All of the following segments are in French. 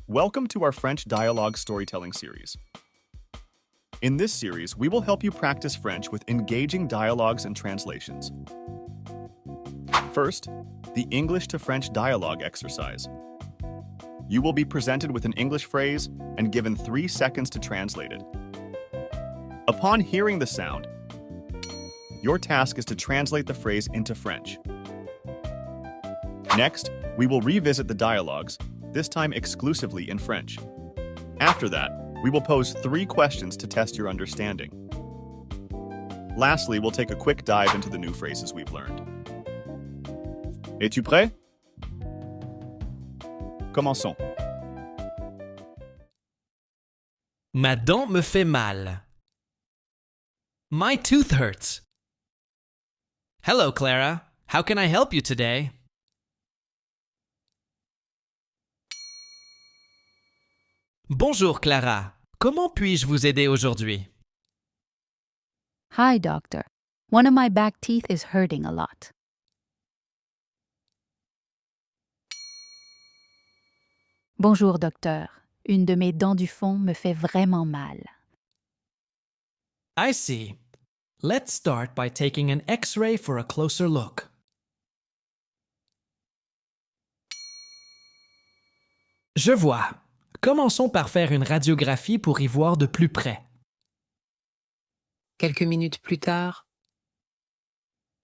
Welcome to our French dialogue storytelling series. In this series, we will help you practice French with engaging dialogues and translations. First, the English to French dialogue exercise. You will be presented with an English phrase and given 3 seconds to translate it. Upon hearing the sound, your task is to translate the phrase into French. Next, we will revisit the dialogues, this time exclusively in French. After that, we will pose 3 questions to test your understanding. Lastly, we'll take a quick dive into the new phrases we've learned. Es-tu prêt? Commençons. Ma dent me fait mal. My tooth hurts. Hello, Clara. How can I help you today? Bonjour, Clara. Comment puis-je vous aider aujourd'hui? Hi, doctor. One of my back teeth is hurting a lot. Bonjour, docteur. Une de mes dents du fond me fait vraiment mal. I see. Let's start by taking an X-ray for a closer look. Je vois. Commençons par faire une radiographie pour y voir de plus près. Quelques minutes plus tard,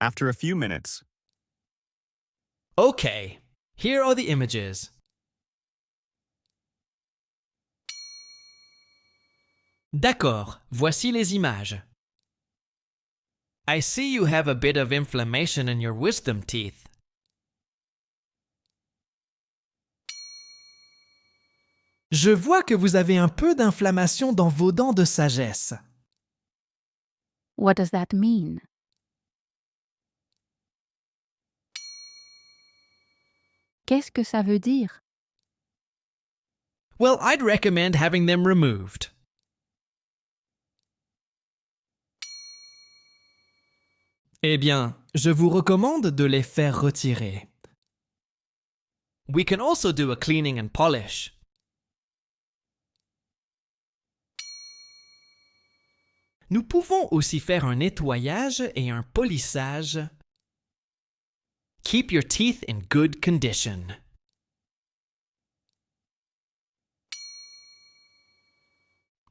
After a few minutes, Okay, here are the images. D'accord, voici les images. I see you have a bit of inflammation in your wisdom teeth. Je vois que vous avez un peu d'inflammation dans vos dents de sagesse. What does that mean? Qu'est-ce que ça veut dire? Well, I'd recommend having them removed. Eh bien, je vous recommande de les faire retirer. We can also do a cleaning and polish. Nous pouvons aussi faire un nettoyage et un polissage. Keep your teeth in good condition.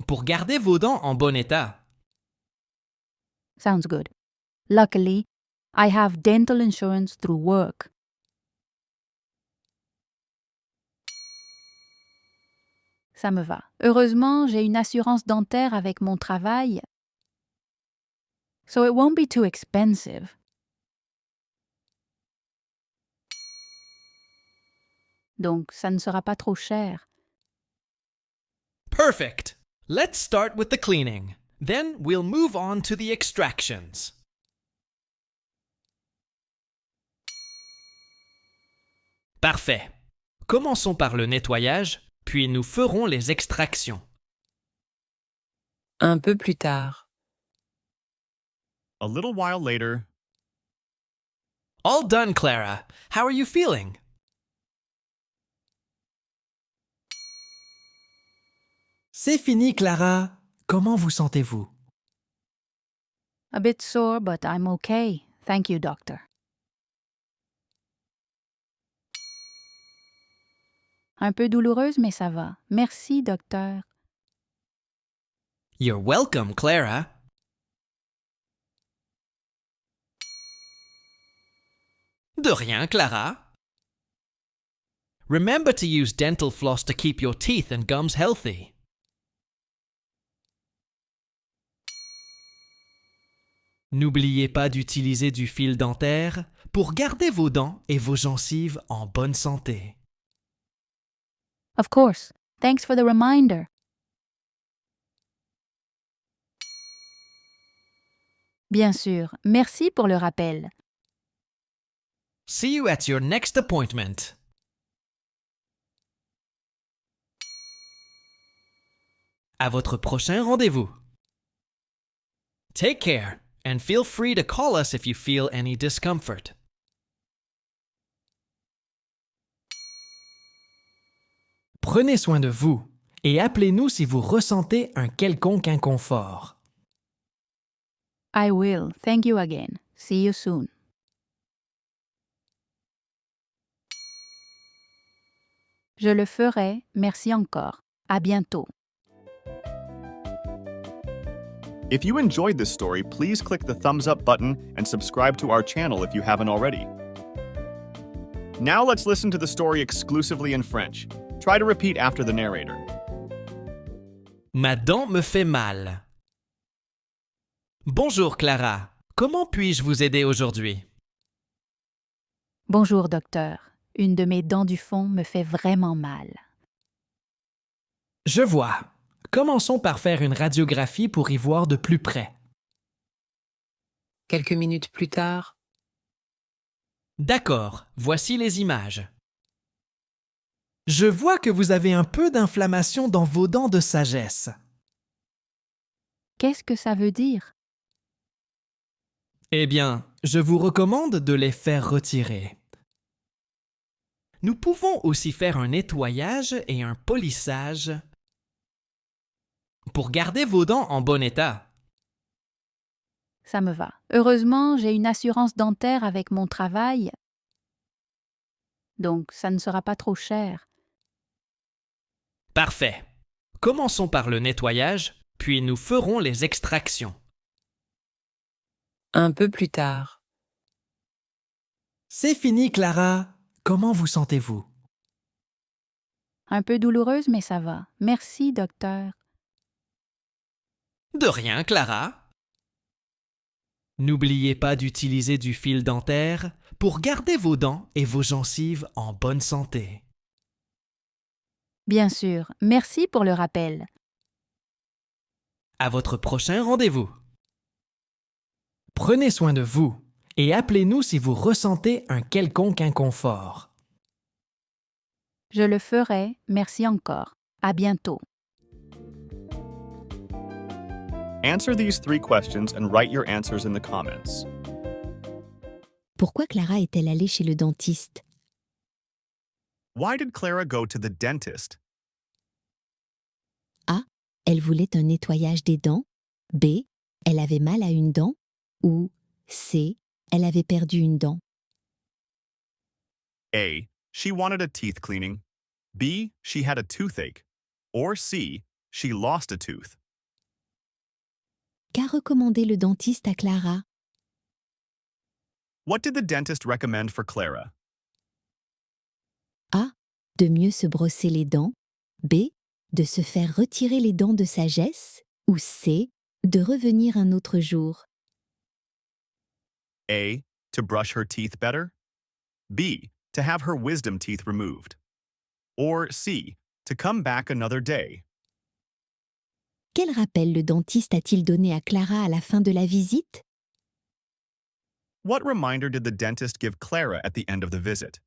Pour garder vos dents en bon état. Sounds good. Luckily, I have dental insurance through work. Ça me va. Heureusement, j'ai une assurance dentaire avec mon travail, so it won't be too expensive. Donc, ça ne sera pas trop cher. Perfect. Let's start with the cleaning. Then we'll move on to the extractions. Parfait. Commençons par le nettoyage, puis nous ferons les extractions. un peu plus tard, a little while later, All done, Clara. How are you feeling? C'est fini, Clara. Comment vous sentez-vous? A bit sore, but I'm okay. Thank you, doctor. Un peu douloureuse, mais ça va. Merci, docteur. You're welcome, Clara. De rien, Clara. Remember to use dental floss to keep your teeth and gums healthy. N'oubliez pas d'utiliser du fil dentaire pour garder vos dents et vos gencives en bonne santé. Of course. Thanks for the reminder. Bien sûr. Merci pour le rappel. See you at your next appointment. À votre prochain rendez-vous. Take care and feel free to call us if you feel any discomfort. Prenez soin de vous et appelez-nous si vous ressentez un quelconque inconfort. I will. Thank you again. See you soon. Je le ferai. Merci encore. À bientôt. If you enjoyed this story, please click the thumbs up button and subscribe to our channel if you haven't already. Now let's listen to the story exclusively in French. Try to repeat after the narrator. Ma dent me fait mal. Bonjour Clara, comment puis-je vous aider aujourd'hui? Bonjour, docteur. Une de mes dents du fond me fait vraiment mal. Je vois. Commençons par faire une radiographie pour y voir de plus près. Quelques minutes plus tard, D'accord, voici les images. Je vois que vous avez un peu d'inflammation dans vos dents de sagesse. Qu'est-ce que ça veut dire? Eh bien, je vous recommande de les faire retirer. Nous pouvons aussi faire un nettoyage et un polissage pour garder vos dents en bon état. Ça me va. Heureusement, j'ai une assurance dentaire avec mon travail, donc ça ne sera pas trop cher. Parfait. Commençons par le nettoyage, puis nous ferons les extractions. un peu plus tard, C'est fini, Clara. Comment vous sentez-vous? Un peu douloureuse, mais ça va. Merci, docteur. De rien, Clara. N'oubliez pas d'utiliser du fil dentaire pour garder vos dents et vos gencives en bonne santé. Bien sûr. Merci pour le rappel. À votre prochain rendez-vous. Prenez soin de vous et appelez-nous si vous ressentez un quelconque inconfort. Je le ferai. Merci encore. À bientôt. Answer these 3 questions and write your answers in the comments. Pourquoi Clara est-elle allée chez le dentiste? Why did Clara go to the dentist? A. Elle voulait un nettoyage des dents. B. Elle avait mal à une dent. Ou C. Elle avait perdu une dent. A. She wanted a teeth cleaning. B. She had a toothache. Or C. She lost a tooth. Qu'a recommandé le dentiste à Clara? What did the dentist recommend for Clara? A. De mieux se brosser les dents. B. De se faire retirer les dents de sagesse. Ou C. De revenir un autre jour. A. To brush her teeth better. B. To have her wisdom teeth removed. Or C. To come back another day. Quel rappel le dentiste a-t-il donné à Clara à la fin de la visite? What reminder did the dentist give Clara at the end of the visit?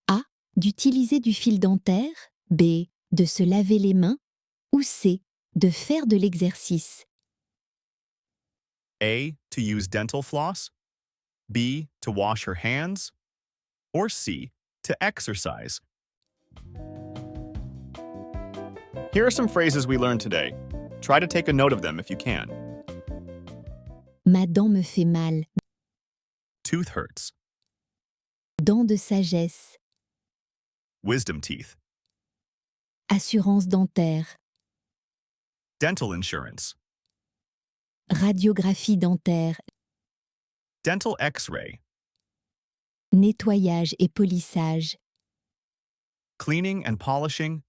A. D'utiliser du fil dentaire. B. De se laver les mains. Ou C. De faire de l'exercice. A. To use dental floss. B. To wash her hands. Or C. To exercise. Here are some phrases we learned today. Try to take a note of them if you can. Ma dent me fait mal. Tooth hurts. Dent de sagesse. Wisdom teeth. Assurance dentaire. Dental insurance. Radiographie dentaire. Dental x-ray. Nettoyage et polissage. Cleaning and polishing.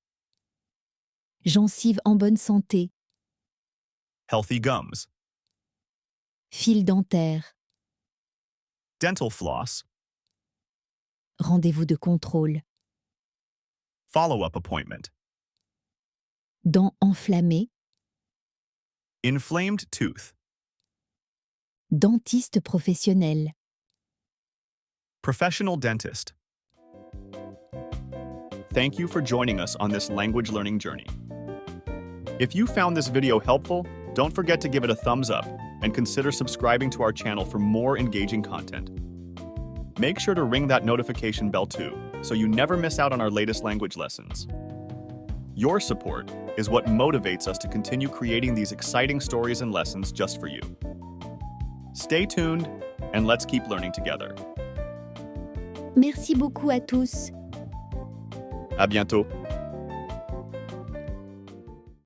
Gencives en bonne santé. Healthy gums. Fil dentaire. Dental floss. Rendez-vous de contrôle. Follow-up appointment. Dents enflammées. Inflamed tooth. Dentiste professionnel. Professional dentist. Thank you for joining us on this language learning journey. If you found this video helpful, don't forget to give it a thumbs up and consider subscribing to our channel for more engaging content. Make sure to ring that notification bell too. so you never miss out on our latest language lessons. Your support is what motivates us to continue creating these exciting stories and lessons just for you. Stay tuned, and let's keep learning together. Merci beaucoup à tous. À bientôt!